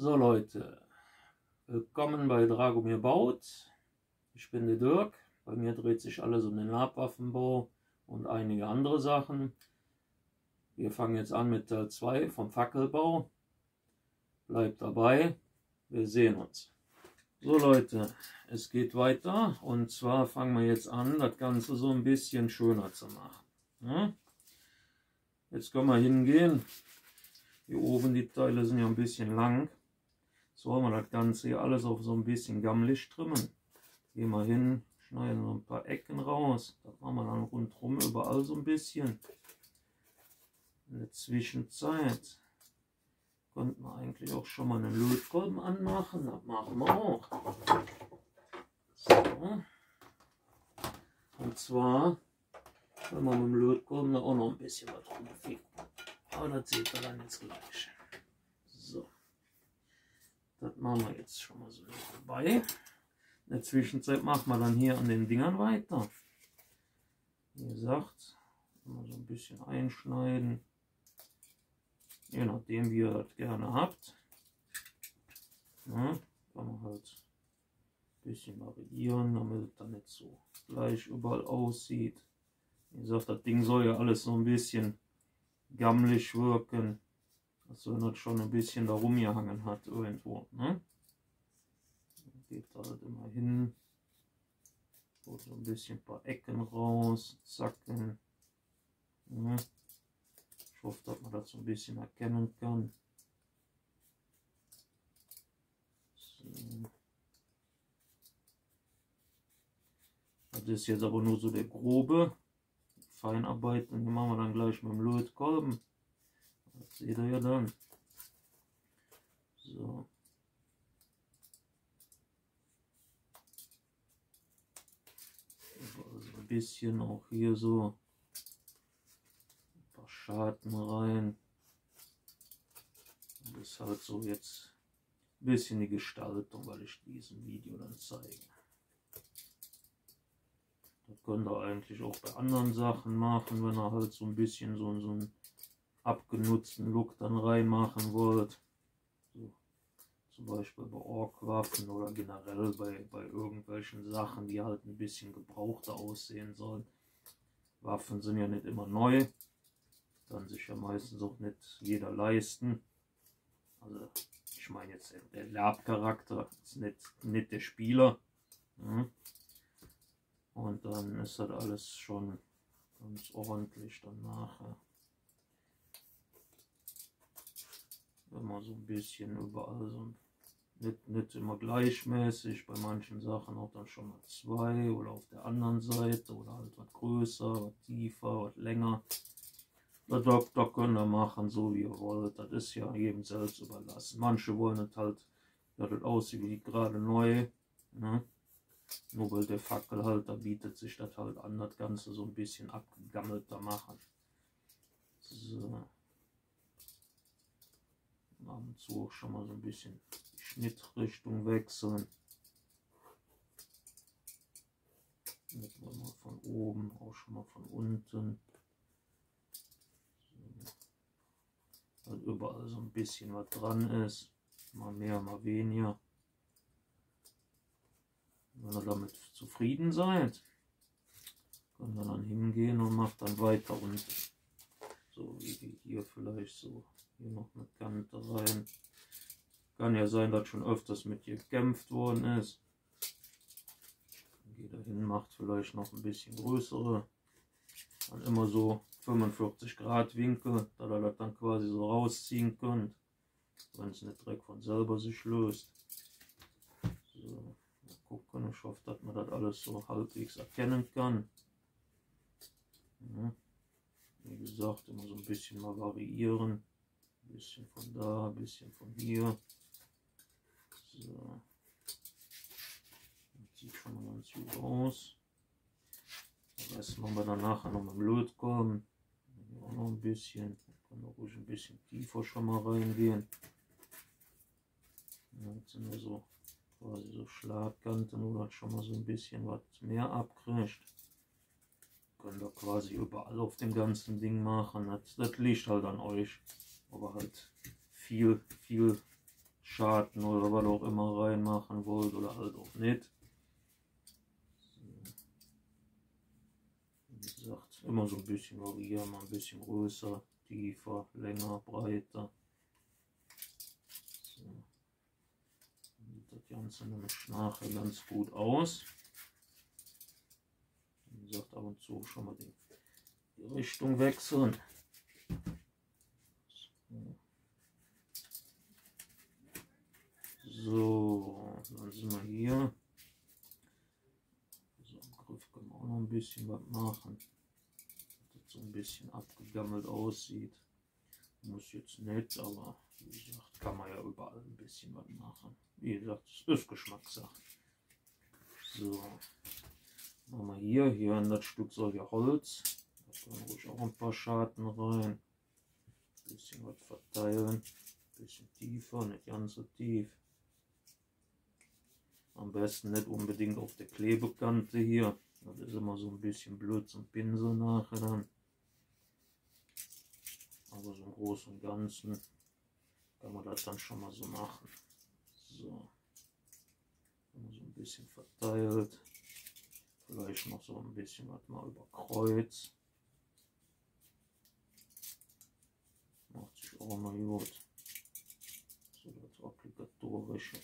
So Leute, willkommen bei Dragomir baut. Ich bin der Dirk. Bei mir dreht sich alles um den Labwaffenbau und einige andere Sachen. Wir fangen jetzt an mit Teil 2 vom Fackelbau. Bleibt dabei, wir sehen uns. So Leute, es geht weiter und zwar fangen wir jetzt an, das Ganze so ein bisschen schöner zu machen. Ja? Jetzt können wir hingehen. Hier oben die Teile sind ja ein bisschen lang. So haben wir das Ganze hier alles auf so ein bisschen gammelig trimmen. Gehen wir hin, schneiden so ein paar Ecken raus. Das machen wir dann rundherum überall so ein bisschen. In der Zwischenzeit könnten wir eigentlich auch schon mal einen Lötkolben anmachen. Das machen wir auch. So. Und zwar können wir mit dem Lötkolben da auch noch ein bisschen was rumficken. Aber das seht ihr dann jetzt gleich. So. Das machen wir jetzt schon mal so dabei. In der Zwischenzeit machen wir dann hier an den Dingern weiter. Wie gesagt, mal so ein bisschen einschneiden. Je nachdem, wie ihr das gerne habt. Ja, kann man halt ein bisschen variieren, damit es dann nicht so gleich überall aussieht. Wie gesagt, das Ding soll ja alles so ein bisschen gammelig wirken. Dass so das schon ein bisschen da rumgehangen hat irgendwo. Ne? Geht halt immer hin. Holt so ein bisschen ein paar Ecken raus. Zacken. Ne? Ich hoffe, dass man das so ein bisschen erkennen kann. So. Das ist jetzt aber nur so der grobe. Feinarbeiten, die machen wir dann gleich mit dem Lötkolben. Das seht ihr ja dann. So. Also ein bisschen auch hier so ein paar Scharten rein. Und das ist halt so jetzt ein bisschen die Gestaltung, weil ich diesem Video dann zeige. Das könnt ihr eigentlich auch bei anderen Sachen machen, wenn ihr halt so ein bisschen so einen abgenutzten Look dann reinmachen wollt. So, zum Beispiel bei Ork-Waffen oder generell bei irgendwelchen Sachen, die halt ein bisschen gebrauchter aussehen sollen. Waffen sind ja nicht immer neu, kann sich ja meistens auch nicht jeder leisten. Also ich meine jetzt der Lab-Charakter, ist nicht der Spieler. Ja. Und dann ist das alles schon ganz ordentlich dann nachher. Immer so ein bisschen überall, so nicht immer gleichmäßig, bei manchen Sachen auch dann schon mal zwei oder auf der anderen Seite oder halt was größer, was tiefer, was länger. Da könnt ihr machen, so wie ihr wollt, das ist ja jedem selbst überlassen. Manche wollen es halt, dass das aussieht wie gerade neu, ne? Nur weil der Fackelhalter bietet sich das halt an, das Ganze so ein bisschen abgegammelter machen. So. Ab und zu auch schon mal so ein bisschen die Schnittrichtung wechseln. Nicht nur mal von oben, auch schon mal von unten. So. Weil überall so ein bisschen was dran ist. Mal mehr, mal weniger. Wenn ihr damit zufrieden seid, könnt ihr dann hingehen und macht dann weiter unten. So wie hier vielleicht so. Hier noch eine Kante rein. Kann ja sein, dass schon öfters mit hier gekämpft worden ist. Dann geht er hin, macht vielleicht noch ein bisschen größere. Dann immer so 45 Grad Winkel, da ihr das dann quasi so rausziehen könnt. Wenn es nicht direkt von selber sich löst. So, mal gucken. Ich hoffe, dass man das alles so halbwegs erkennen kann. Ja. Wie gesagt, immer so ein bisschen mal variieren. Ein bisschen von da, ein bisschen von hier. So. Das sieht schon mal ganz gut aus. Den Rest machen wir dann nachher noch mit dem Lötkolben. Hier auch noch ein bisschen. Kann auch ruhig ein bisschen tiefer schon mal reingehen. Ja, jetzt sind wir so quasi so Schlagkanten, wo das schon mal so ein bisschen was mehr abkriegt. Könnt ihr quasi überall auf dem ganzen Ding machen. Das liegt halt an euch. Aber halt viel Schaden oder was auch immer reinmachen wollt oder halt auch nicht. Wie gesagt, immer so ein bisschen variieren, mal ein bisschen größer, tiefer, länger, breiter. So. Dann sieht das Ganze nämlich nachher ganz gut aus. Wie gesagt, ab und zu schon mal die Richtung wechseln. So, dann sind wir hier. So, im Griff können wir auch noch ein bisschen was machen. Dass das so ein bisschen abgegammelt aussieht. Muss jetzt nicht, aber wie gesagt, kann man ja überall ein bisschen was machen. Wie gesagt, das ist Geschmackssache. So, machen wir hier in das Stück soll ja Holz. Da können ruhig auch ein paar Schatten rein. Ein bisschen was verteilen. Ein bisschen tiefer, nicht ganz so tief. Am besten nicht unbedingt auf der Klebekante hier. Das ist immer so ein bisschen blöd zum Pinsel nachher dann. Aber so im Großen und Ganzen kann man das dann schon mal so machen. So. So ein bisschen verteilt. Vielleicht noch so ein bisschen was mal über Kreuz. Macht sich auch mal gut. So das obligatorische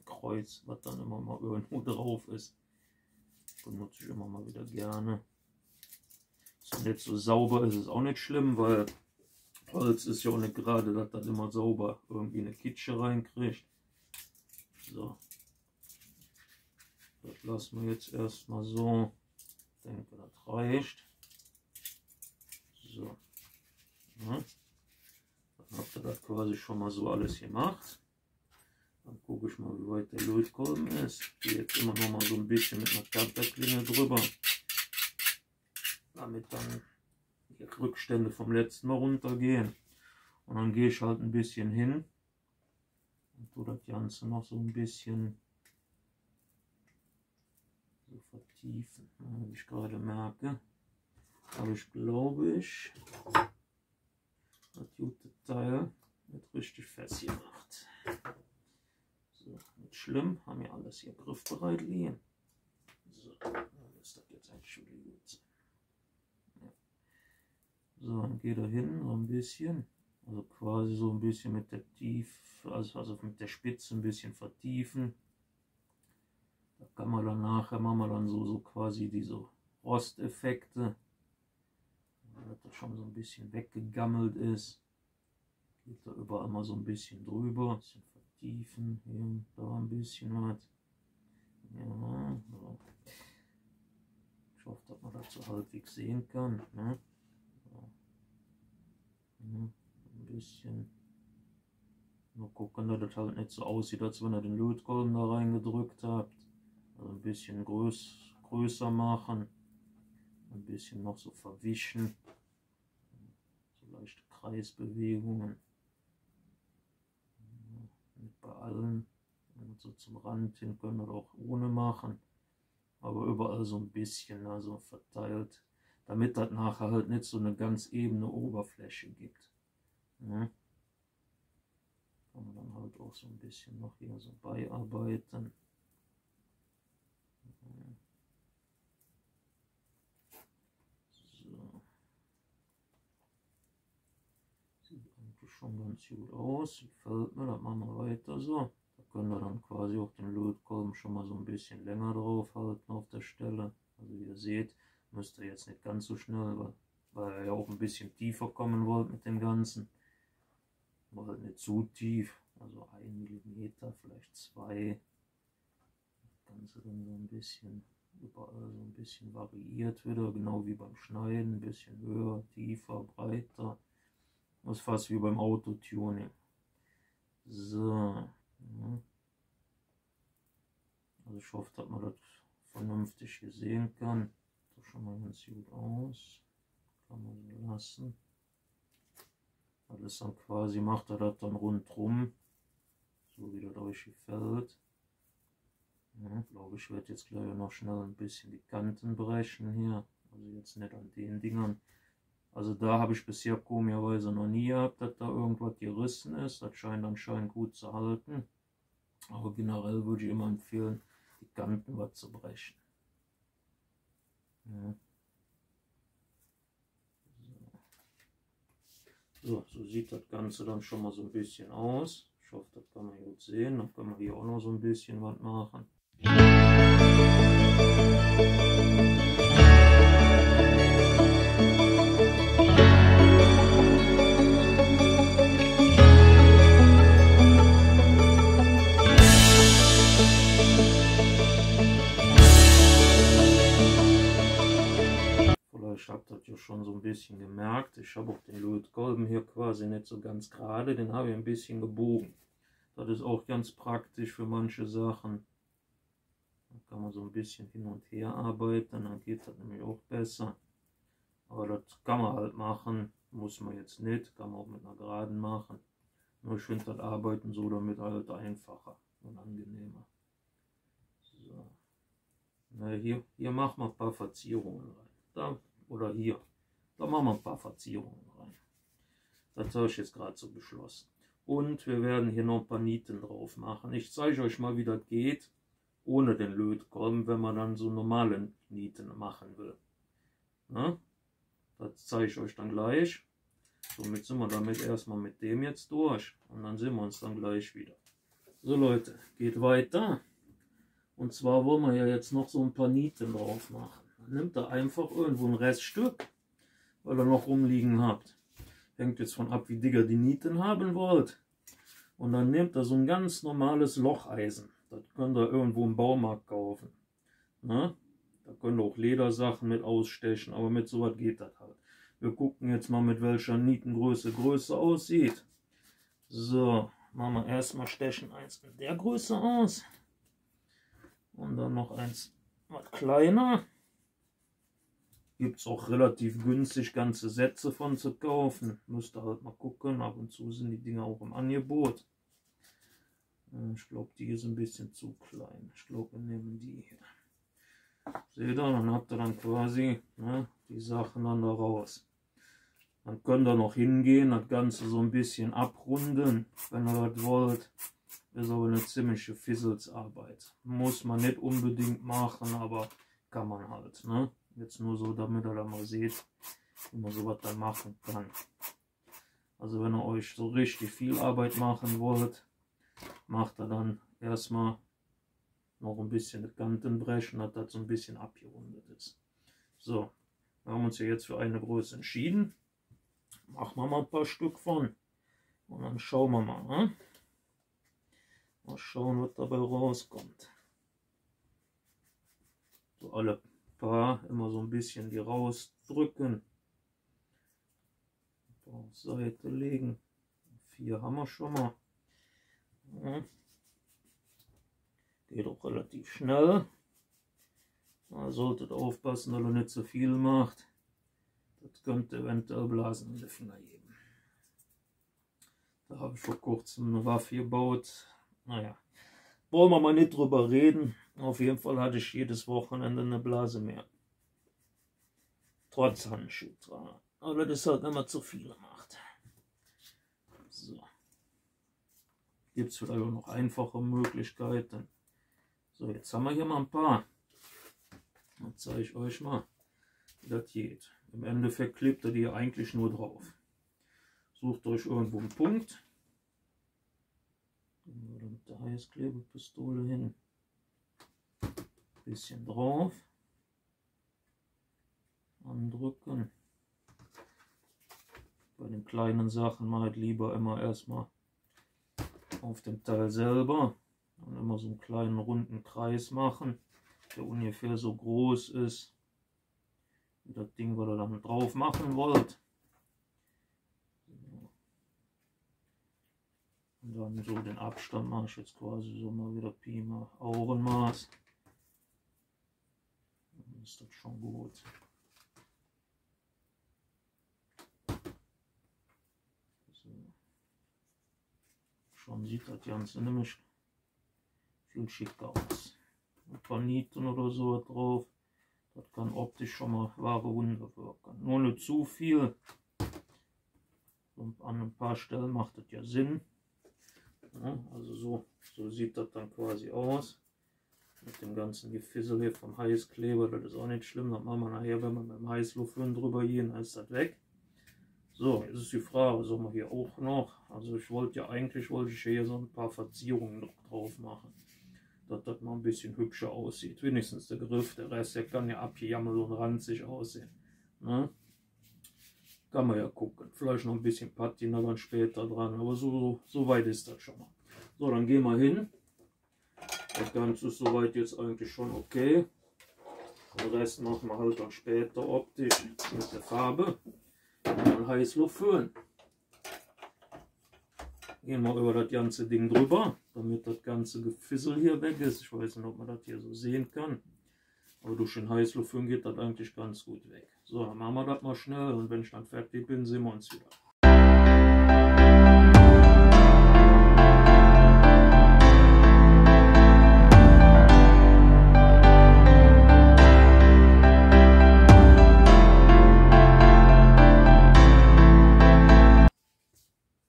Kreuz, was dann immer mal irgendwo drauf ist. Benutze ich immer mal wieder gerne. Ist nicht so sauber, ist es auch nicht schlimm, weil Holz ist ja auch nicht gerade, dass das immer sauber irgendwie eine Kitsche reinkriegt. So. Das lassen wir jetzt erstmal so. Ich denke, das reicht. So. Ja. Dann habt ihr das quasi schon mal so alles gemacht. Dann gucke ich mal, wie weit der Lötkolben ist. Ich gehe jetzt immer noch mal so ein bisschen mit einer Kanterklinge drüber. Damit dann die Rückstände vom letzten Mal runtergehen. Und dann gehe ich halt ein bisschen hin und tue das Ganze noch so ein bisschen so vertiefen. Wie ich gerade merke, habe ich, glaube ich, das gute Teil nicht richtig festgemacht. So, nicht schlimm, haben wir alles hier griffbereit liegen. So, dann ist das jetzt eigentlich schon gut sein. Ja. So, dann geht er hin so ein bisschen, also quasi so ein bisschen mit der also mit der Spitze ein bisschen vertiefen. Da kann man dann nachher, machen wir dann so quasi diese Rosteffekte, dass das schon so ein bisschen weggegammelt ist. Geht da überall mal so ein bisschen drüber, ein bisschen vertiefen, hier, da ein bisschen was. Ja, so. Ich hoffe, dass man das so halbwegs sehen kann. Ne? So. Ja, ein bisschen. Nur gucken, dass das halt nicht so aussieht, als wenn ihr den Lötkolben da reingedrückt habt. Also ein bisschen größer machen. Ein bisschen noch so verwischen. So leichte Kreisbewegungen. Nicht bei allen. Und so zum Rand hin können wir auch ohne machen. Aber überall so ein bisschen, also verteilt. Damit das nachher halt nicht so eine ganz ebene Oberfläche gibt. Ja. Kann man dann halt auch so ein bisschen noch hier so beiarbeiten. So. Sieht eigentlich schon ganz gut aus. Gefällt mir, das machen wir weiter so. Da können wir dann quasi auch den Lötkolben schon mal so ein bisschen länger drauf halten auf der Stelle. Also wie ihr seht, müsst ihr jetzt nicht ganz so schnell, weil ihr ja auch ein bisschen tiefer kommen wollt mit dem Ganzen. Aber halt nicht zu tief, also 1 mm, vielleicht 2. Das Ganze dann so ein bisschen überall so ein bisschen variiert wieder, genau wie beim Schneiden, ein bisschen höher, tiefer, breiter. Das ist fast wie beim Autotuning. So. Ja. Also ich hoffe, dass man das vernünftig hier sehen kann. Das sieht schon mal ganz gut aus. Kann man so lassen. Alles dann quasi macht er das dann rundherum, so wie das euch gefällt. Ja, ich glaube, ich werde jetzt gleich noch schnell ein bisschen die Kanten brechen hier. Also jetzt nicht an den Dingern, Also da habe ich bisher komischerweise noch nie gehabt, dass da irgendwas gerissen ist. Das scheint anscheinend gut zu halten. Aber generell würde ich immer empfehlen, die Kanten was zu brechen. Ja. So, so sieht das Ganze dann schon mal so ein bisschen aus. Ich hoffe, das kann man gut sehen. Dann können wir hier auch noch so ein bisschen was machen. Ich habe das ja schon so ein bisschen gemerkt. Ich habe auch den Lötkolben hier quasi nicht so ganz gerade, den habe ich ein bisschen gebogen. Das ist auch ganz praktisch für manche Sachen. Da kann man so ein bisschen hin und her arbeiten, dann geht das nämlich auch besser. Aber das kann man halt machen, muss man jetzt nicht, kann man auch mit einer Geraden machen. Nur ich finde das Arbeiten so damit halt einfacher und angenehmer. So. Na, hier machen wir ein paar Verzierungen rein. Da. Oder hier, da machen wir ein paar Verzierungen rein. Das habe ich jetzt gerade so beschlossen. Und wir werden hier noch ein paar Nieten drauf machen. Ich zeige euch mal, wie das geht, ohne den Lötkolben, wenn man dann so normale Nieten machen will. Na? Das zeige ich euch dann gleich. Somit sind wir damit erstmal mit dem jetzt durch. Und dann sehen wir uns dann gleich wieder. So Leute, geht weiter. Und zwar wollen wir ja jetzt noch so ein paar Nieten drauf machen. Dann nimmt ihr einfach irgendwo ein Reststück, weil ihr noch rumliegen habt. Hängt jetzt von ab, wie dick ihr die Nieten haben wollt. Und dann nehmt ihr so ein ganz normales Locheisen. Das könnt ihr irgendwo im Baumarkt kaufen. Na? Da könnt ihr auch Ledersachen mit ausstechen, aber mit sowas geht das halt. Wir gucken jetzt mal, mit welcher Nietengröße größer aussieht. So, machen wir erstmal stechen eins in der Größe aus. Und dann noch eins was kleiner. Gibt es auch relativ günstig ganze Sätze von zu kaufen. Müsst ihr halt mal gucken. Ab und zu sind die Dinger auch im Angebot. Ich glaube, die ist ein bisschen zu klein. Ich glaube, wir nehmen die hier. Seht ihr, dann habt ihr dann quasi, ne, die Sachen dann da raus. Dann könnt ihr noch hingehen, das Ganze so ein bisschen abrunden, wenn ihr das wollt. Das ist aber eine ziemliche Fisselsarbeit. Muss man nicht unbedingt machen, aber kann man halt. Ne? Jetzt nur so, damit ihr da mal seht, wie man sowas dann machen kann. Also wenn ihr euch so richtig viel Arbeit machen wollt, macht ihr dann erstmal noch ein bisschen die Kanten brechen, dass das so ein bisschen abgerundet ist. So, wir haben uns ja jetzt für eine Größe entschieden. Machen wir mal ein paar Stück von. Und dann schauen wir mal. Ne? Mal schauen, was dabei rauskommt. So alle paar immer so ein bisschen die rausdrücken. Auf Seite legen. 4 haben wir schon mal. Ja. Geht auch relativ schnell. Da solltet aufpassen, dass ihr nicht zu viel macht. Das könnte eventuell Blasen in die Finger geben. Da habe ich vor kurzem eine Waffe gebaut. Naja, wollen wir mal nicht drüber reden. Auf jeden Fall hatte ich jedes Wochenende eine Blase mehr. Trotz Handschuhtragen. Aber das ist halt immer zu viel gemacht. So. Gibt es vielleicht auch noch einfache Möglichkeiten. So, jetzt haben wir hier mal ein paar. Dann zeige ich euch mal, wie das geht. Im Endeffekt klebt ihr die eigentlich nur drauf. Sucht euch irgendwo einen Punkt. Gehen wir mit der Heißklebepistole hin. Bisschen drauf. Andrücken. Bei den kleinen Sachen mache ich lieber immer erstmal auf dem Teil selber. Und immer so einen kleinen runden Kreis machen, der ungefähr so groß ist wie das Ding, was ihr dann drauf machen wollt. Und dann so den Abstand mache ich jetzt quasi so mal wieder Pi mal Augenmaß. Dann ist das schon gut. So. Schon sieht das Ganze nämlich viel schicker aus. Ein paar Nieten oder so drauf. Das kann optisch schon mal wahre Wunder wirken. Nur nicht zu viel. Und an ein paar Stellen macht das ja Sinn. Ja, also so sieht das dann quasi aus. Mit dem ganzen Gefissel hier vom Heißkleber, das ist auch nicht schlimm. Das machen wir nachher, wenn wir mit dem Heißluftföhn drüber gehen, dann ist das weg. So, jetzt ist die Frage, was soll man hier auch noch? Also ich wollte ja eigentlich, hier so ein paar Verzierungen noch drauf machen. Dass das mal ein bisschen hübscher aussieht. Wenigstens der Griff, der Rest, der kann ja abgejammelt und ranzig aussehen. Ne? Kann man ja gucken. Vielleicht noch ein bisschen Patina dann später dran, aber so weit ist das schon mal. So, dann gehen wir hin. Das Ganze ist soweit jetzt eigentlich schon okay. Den Rest machen wir halt dann später optisch mit der Farbe. Und dann Heißluftföhn. Gehen wir über das ganze Ding drüber, damit das ganze Gefissel hier weg ist. Ich weiß nicht, ob man das hier so sehen kann. Aber durch den Heißluftföhn geht das eigentlich ganz gut weg. So, dann machen wir das mal schnell und wenn ich dann fertig bin, sehen wir uns wieder.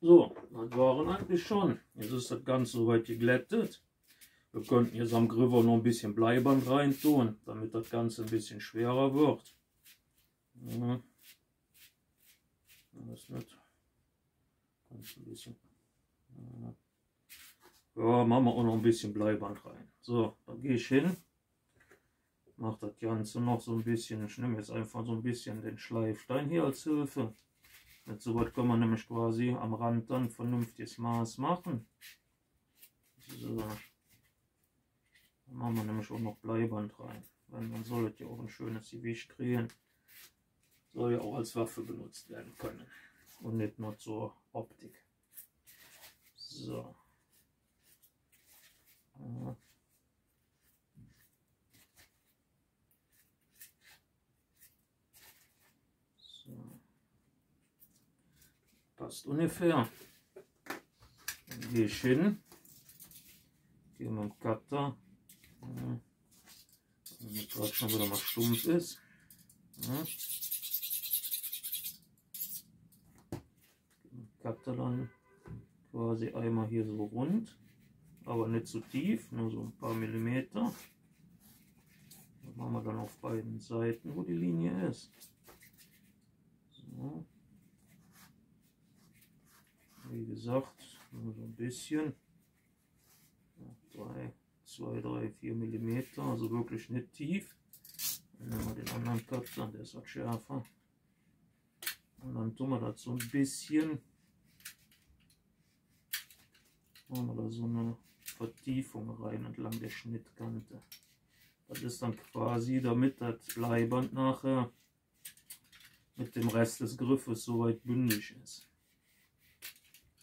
So, das waren eigentlich schon. Jetzt ist das Ganze soweit geglättet. Wir könnten jetzt am Griffer noch ein bisschen Bleiband rein tun, damit das Ganze ein bisschen schwerer wird. Ja. Das nicht. Ganz ein bisschen. Ja, machen wir auch noch ein bisschen Bleiband rein. So, da gehe ich hin. Mache das Ganze noch so ein bisschen. Ich nehme jetzt einfach so ein bisschen den Schleifstein hier als Hilfe. Mit so weit kann man nämlich quasi am Rand dann vernünftiges Maß machen. So. Dann machen wir nämlich auch noch Bleiband rein. Weil man soll ja auch ein schönes Gewicht kriegen. Soll ja auch als Waffe benutzt werden können. Und nicht nur zur Optik. So. Ja. So. Passt ungefähr. Dann gehe ich hin. Gehe mit dem Cutter. Ja. Damit gerade schon wieder mal stumpf ist. Ja. Cutter dann quasi einmal hier so rund, aber nicht zu tief, nur so ein paar Millimeter. Das machen wir dann auf beiden Seiten, wo die Linie ist. So. Wie gesagt, nur so ein bisschen. 2, 3, 4 Millimeter, also wirklich nicht tief. Dann nehmen wir den anderen Cutter, der ist was schärfer. Und dann tun wir das so ein bisschen. Machen wir da so eine Vertiefung rein entlang der Schnittkante. Das ist dann quasi, damit das Bleiband nachher mit dem Rest des Griffes soweit bündig ist.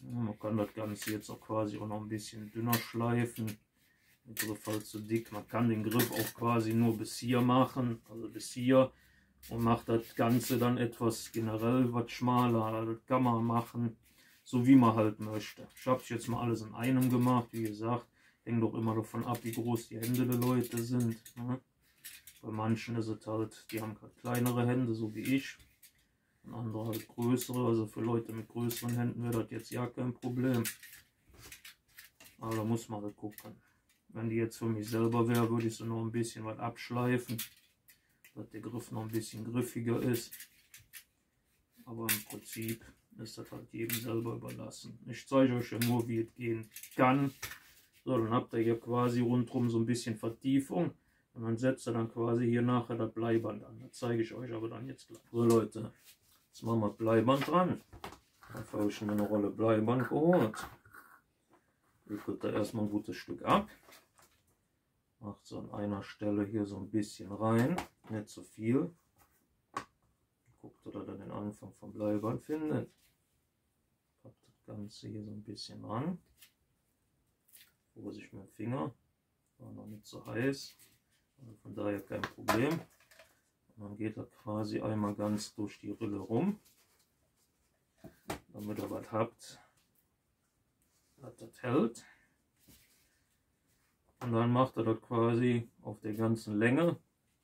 Ja, man kann das Ganze jetzt auch quasi auch noch ein bisschen dünner schleifen. Der Griff halt zu dick. Man kann den Griff auch quasi nur bis hier machen, also bis hier, und macht das Ganze dann etwas generell was schmaler. Das kann man machen, so wie man halt möchte. Ich habe jetzt mal alles in einem gemacht, wie gesagt. Hängt doch immer davon ab, wie groß die Hände der Leute sind. Ne? Bei manchen ist es halt, die haben halt kleinere Hände, so wie ich. Und andere halt größere, also für Leute mit größeren Händen wäre das jetzt ja kein Problem. Aber da muss man halt gucken. Wenn die jetzt für mich selber wäre, würde ich so noch ein bisschen was abschleifen, dass der Griff noch ein bisschen griffiger ist. Aber im Prinzip ist das halt jedem selber überlassen. Ich zeige euch ja nur, wie es gehen kann. So, dann habt ihr hier quasi rundherum so ein bisschen Vertiefung. Und dann setzt ihr dann quasi hier nachher das Bleiband an. Das zeige ich euch aber dann jetzt gleich. So Leute, jetzt machen wir Bleiband dran. Dafür habe ich mir eine Rolle Bleiband geholt. Wickelt da erstmal ein gutes Stück ab. Macht so an einer Stelle hier so ein bisschen rein. Nicht zu viel. Guckt, dass ihr dann den Anfang vom Bleiband findet. Packt das Ganze hier so ein bisschen ran. Vorsicht mit dem Finger. War noch nicht so heiß. Also von daher kein Problem. Und dann geht er quasi einmal ganz durch die Rille rum. Damit ihr was habt, dass das hält. Und dann macht er das quasi auf der ganzen Länge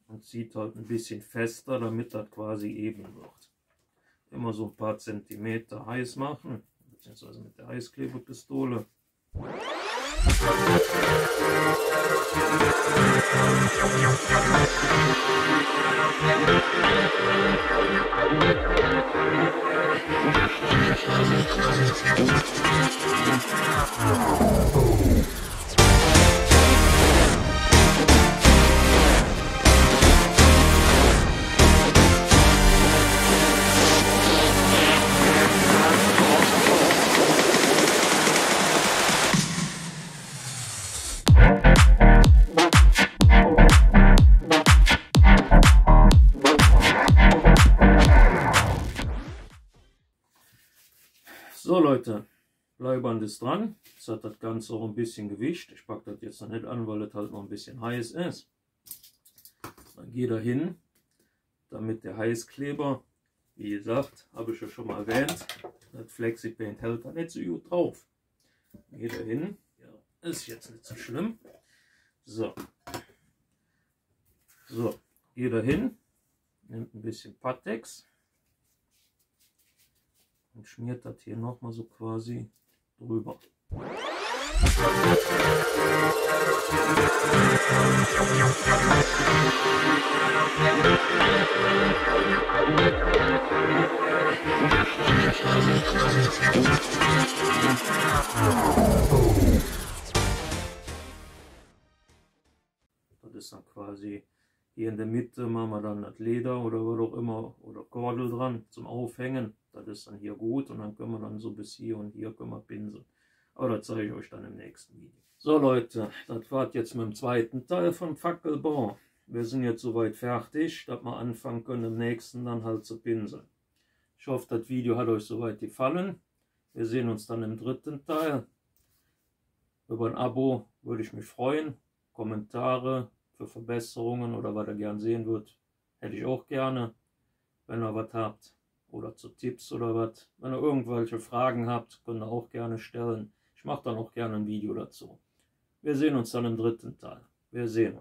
und zieht halt ein bisschen fester, damit das quasi eben wird. Immer so ein paar Zentimeter heiß machen, beziehungsweise mit der Heißklebepistole. So Leute, Bleiband ist dran. Jetzt hat das Ganze auch ein bisschen Gewicht. Ich packe das jetzt noch nicht an, weil es halt noch ein bisschen heiß ist. Dann gehe da hin, damit der Heißkleber, wie gesagt, habe ich ja schon mal erwähnt, das Flexipaint hält da nicht so gut drauf. Gehe da hin, ja, ist jetzt nicht so schlimm. So, gehe da hin, nimmt ein bisschen Pattex und schmiert das hier nochmal so quasi drüber. Das ist dann quasi hier in der Mitte, machen wir dann das Leder oder was auch immer oder Kordel dran zum Aufhängen. Das ist dann hier gut und dann können wir dann so bis hier und hier können wir pinseln. Aber das zeige ich euch dann im nächsten Video. So Leute, das war jetzt mit dem zweiten Teil vom Fackelbau. Wir sind jetzt soweit fertig, dass wir anfangen können im nächsten dann halt zu pinseln. Ich hoffe, das Video hat euch soweit gefallen. Wir sehen uns dann im dritten Teil. Über ein Abo würde ich mich freuen. Kommentare für Verbesserungen oder was ihr gern sehen würdet, hätte ich auch gerne. Wenn ihr was habt oder zu Tipps oder was. Wenn ihr irgendwelche Fragen habt, könnt ihr auch gerne stellen. Ich mache dann auch gerne ein Video dazu. Wir sehen uns dann im dritten Teil. Wir sehen uns.